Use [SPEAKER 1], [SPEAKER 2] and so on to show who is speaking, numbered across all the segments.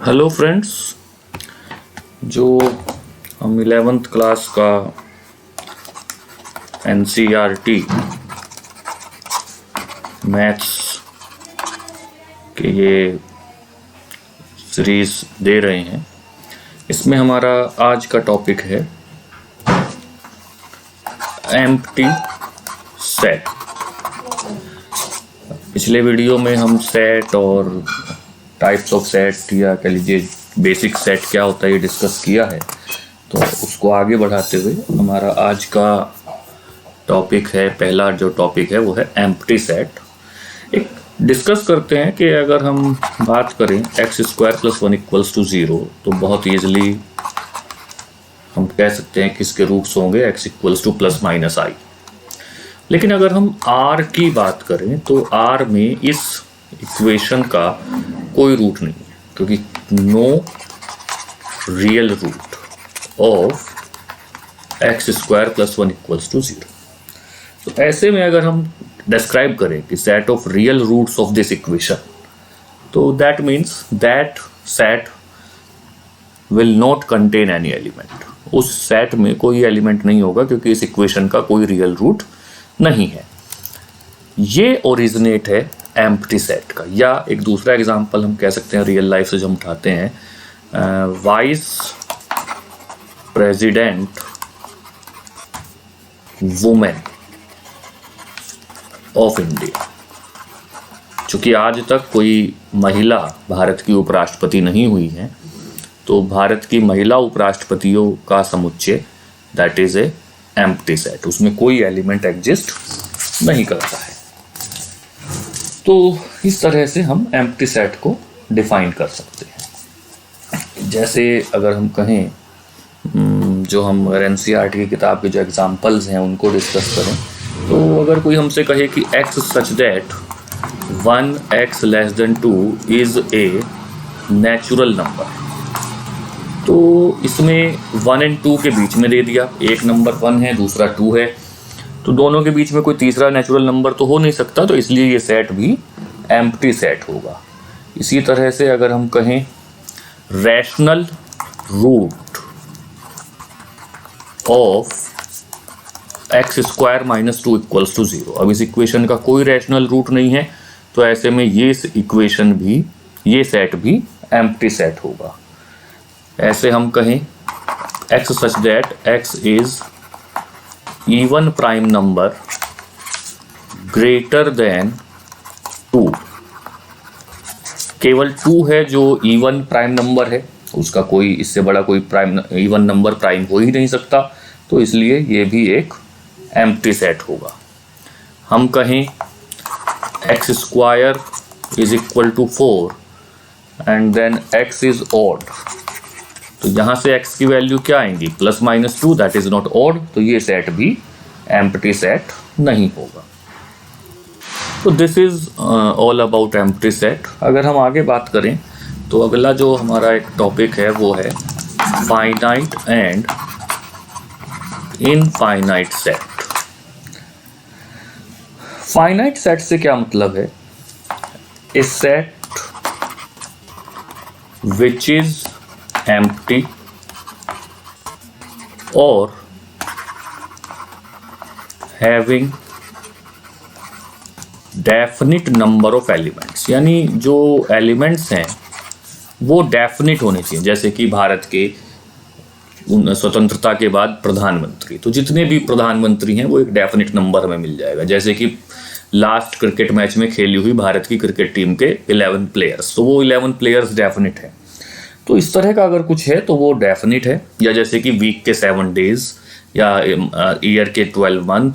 [SPEAKER 1] Hello friends, जो हम 11th class का NCERT मैथ्स के ये सीरीज दे रहे हैं, इसमें हमारा आज का टॉपिक है एम्प्टी सेट। पिछले वीडियो में हम सेट और टाइप्स ऑफ सेट या कह लीजिए बेसिक सेट क्या होता है ये डिस्कस किया है। तो उसको आगे बढ़ाते हुए हमारा आज का टॉपिक है, पहला जो टॉपिक है वो है एम्प्टी सेट। एक डिस्कस करते हैं कि अगर हम बात करें x² + 1 = 0 तो बहुत ईजिली हम कह सकते हैं कि इसके रूट्स होंगे x = ± i। लेकिन अगर हम r की बात करें तो r में इस इक्वेशन का कोई रूट नहीं है, क्योंकि no real root of x² + 1 = 0। तो ऐसे में अगर हम डिस्क्राइब करें कि set of real roots of this equation, तो that means that set will not contain any element. उस सेट में कोई एलिमेंट नहीं होगा क्योंकि इस इक्वेशन का कोई रियल रूट नहीं है। ये ओरिजिनेट है एम्प्टी सेट का। या एक दूसरा एग्जांपल हम कह सकते हैं रियल लाइफ से जो हम उठाते हैं, vice president women of India. चूंकि आज तक कोई महिला भारत की उपराष्ट्रपति नहीं हुई है, तो भारत की महिला उपराष्ट्रपतियों का समुच्चय that is a empty set. उसमें कोई एलिमेंट एग्जिस्ट नहीं करता है। तो इस तरह से हम एम्प्टी सेट को डिफाइन कर सकते हैं। जैसे अगर हम कहें, जो हम NCERT की किताब के जो एग्जांपल्स हैं उनको डिस्कस करें, तो अगर कोई हमसे कहे कि x such that 1x < 2 is a natural number, तो इसमें 1 और 2 के बीच में दे दिया, एक नंबर 1 है दूसरा 2 है, तो दोनों के बीच में कोई तीसरा नेचुरल नंबर तो हो नहीं सकता, तो इसलिए ये सेट भी एम्प्टी सेट होगा। इसी तरह से अगर हम कहें रैशनल रूट ऑफ x² - 2 = 0। अब इस इक्वेशन का कोई रैशनल रूट नहीं है, तो ऐसे में ये इक्वेशन भी, ये सेट भी एम्प्टी सेट होगा। ऐसे हम कहें x such that x is even prime number greater than 2। केवल 2 है जो even प्राइम नंबर है, उसका कोई इससे बड़ा कोई प्राइम इवन नंबर प्राइम हो ही नहीं सकता, तो इसलिए ये भी एक एम्प्टी सेट होगा। हम कहें x² = 4 and then x is odd, तो यहाँ से x की वैल्यू क्या आएंगी +-2, दैट इज नॉट ऑड, तो ये सेट भी एम्प्टी सेट नहीं होगा। तो this is all about empty set. अगर हम आगे बात करें तो अगला जो हमारा एक टॉपिक है वो है finite and infinite set. Finite set से क्या मतलब है? A set which is empty or having definite number of elements, यानी जो एलिमेंट्स हैं वो डेफिनिट होने चाहिए। जैसे कि भारत के स्वतंत्रता के बाद प्रधानमंत्री, तो जितने भी प्रधानमंत्री हैं वो एक डेफिनिट नंबर में मिल जाएगा। जैसे कि लास्ट क्रिकेट मैच में खेली हुई भारत की क्रिकेट टीम के 11 प्लेयर्स, तो वो 11 प्लेयर्स डेफिनिट है। तो इस तरह का अगर कुछ है तो वो डेफिनिट है। या जैसे कि वीक के 7 डेज या ईयर के 12 मंथ,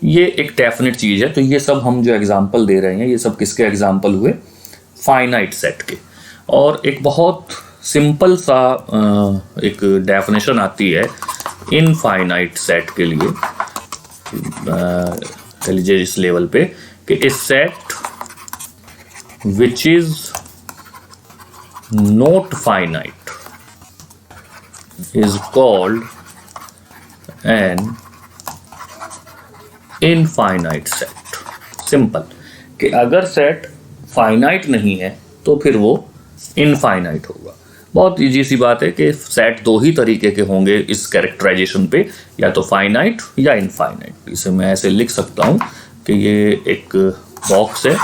[SPEAKER 1] ये एक डेफिनिट चीज़ है। तो ये सब हम जो एग्जांपल दे रहे हैं, ये सब किसके एग्जांपल हुए? फाइनाइट सेट के। और एक बहुत सिंपल सा एक डेफिनेशन आती है इनफाइनाइट सेट के लिए, कह लीजिए इस लेवल पे, कि इस set which is not finite is called an infinite set। Simple कि अगर सेट फाइनाइट नहीं है तो फिर वो इनफाइनाइट होगा। बहुत इजी सी बात है कि सेट दो ही तरीके के होंगे इस कैरेक्टराइजेशन पे, या तो फाइनाइट या इनफाइनाइट। इसे मैं ऐसे लिख सकता हूँ कि ये एक बॉक्स है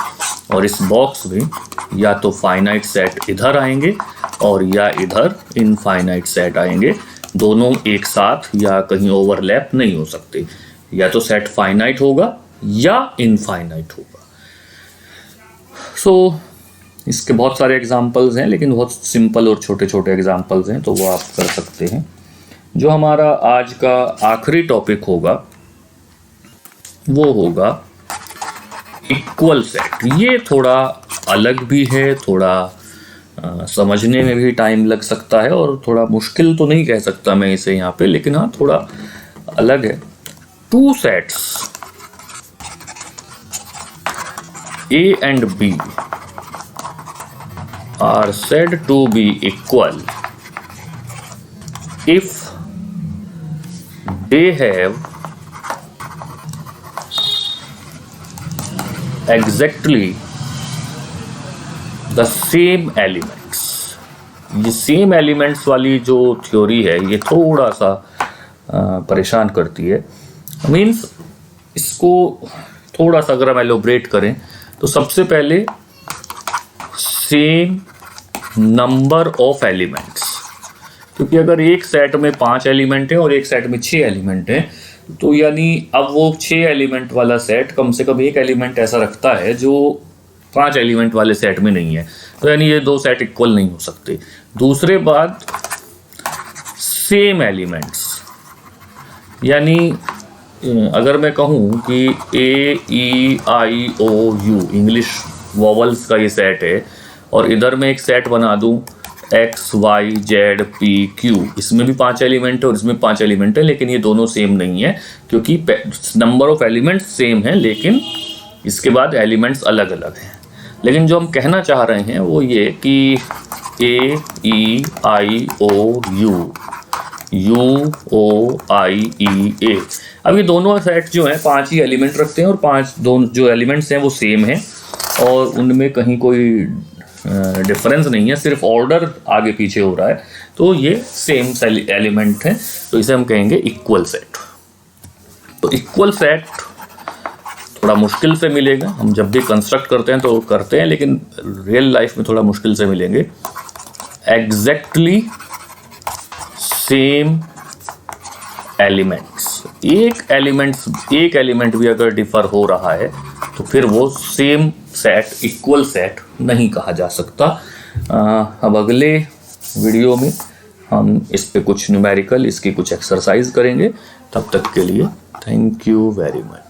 [SPEAKER 1] और इस बॉक्स में या तो फाइनाइट सेट इधर आएंगे और या इधर इनफाइनाइट सेट आएंगे। दोनों एक साथ या कहीं ओवरलैप नहीं हो सकते, या तो सेट फाइनाइट होगा या इनफाइनाइट होगा। सो इसके बहुत सारे एग्जाम्पल्स हैं, लेकिन बहुत सिंपल और छोटे छोटे एग्जाम्पल्स हैं, तो वो आप कर सकते हैं। जो हमारा आज का आखिरी टॉपिक होगा वो होगा इक्वल सेट। ये थोड़ा अलग भी है, थोड़ा समझने में भी टाइम लग सकता है और थोड़ा मुश्किल तो नहीं कह सकता मैं इसे यहाँ पे, लेकिन हाँ थोड़ा अलग है। Two sets A and B are said to be equal if they have exactly the same elements। ये सेम एलिमेंट्स वाली जो थ्योरी है ये थोड़ा सा परेशान करती है। मीन्स इसको थोड़ा सा अगर हम एलोब्रेट करें तो सबसे पहले सेम नंबर ऑफ एलिमेंट्स, क्योंकि अगर एक सेट में 5 एलिमेंट हैं और एक सेट में 6 एलिमेंट हैं, तो यानी अब वो 6 एलिमेंट वाला सेट कम से कम एक एलिमेंट ऐसा रखता है जो 5 एलिमेंट वाले सेट में नहीं है, तो यानी ये दो सेट इक्वल नहीं हो सकते। दूसरे बात सेम एलिमेंट्स, यानी अगर मैं कहूँ कि AEIOU इंग्लिश वॉवल्स का ये सेट है और इधर मैं एक सेट बना दूँ XYZPQ, इसमें भी 5 एलिमेंट है और इसमें 5 एलिमेंट है, लेकिन ये दोनों सेम नहीं है क्योंकि नंबर ऑफ एलिमेंट्स सेम है लेकिन इसके बाद एलिमेंट्स अलग अलग हैं। लेकिन जो हम कहना चाह रहे हैं वो ये कि AEIOU UOIEA, अब ये दोनों सेट जो हैं 5 ही एलिमेंट रखते हैं और 5 दोनों जो एलिमेंट्स हैं वो सेम हैं और उनमें कहीं कोई डिफरेंस नहीं है, सिर्फ ऑर्डर आगे पीछे हो रहा है, तो ये सेम एलिमेंट है, तो इसे हम कहेंगे इक्वल सेट। तो इक्वल सेट थोड़ा मुश्किल से मिलेगा, हम जब भी कंस्ट्रक्ट करते हैं तो करते हैं, लेकिन रियल लाइफ में थोड़ा मुश्किल से मिलेंगे। एग्जैक्टली सेम एलिमेंट्स, एक एलिमेंट भी अगर डिफर हो रहा है तो फिर वो सेम सेट, इक्वल सेट नहीं कहा जा सकता। अब अगले वीडियो में हम इस पे कुछ न्यूमेरिकल, इसकी कुछ एक्सरसाइज करेंगे। तब तक के लिए थैंक यू वेरी मच।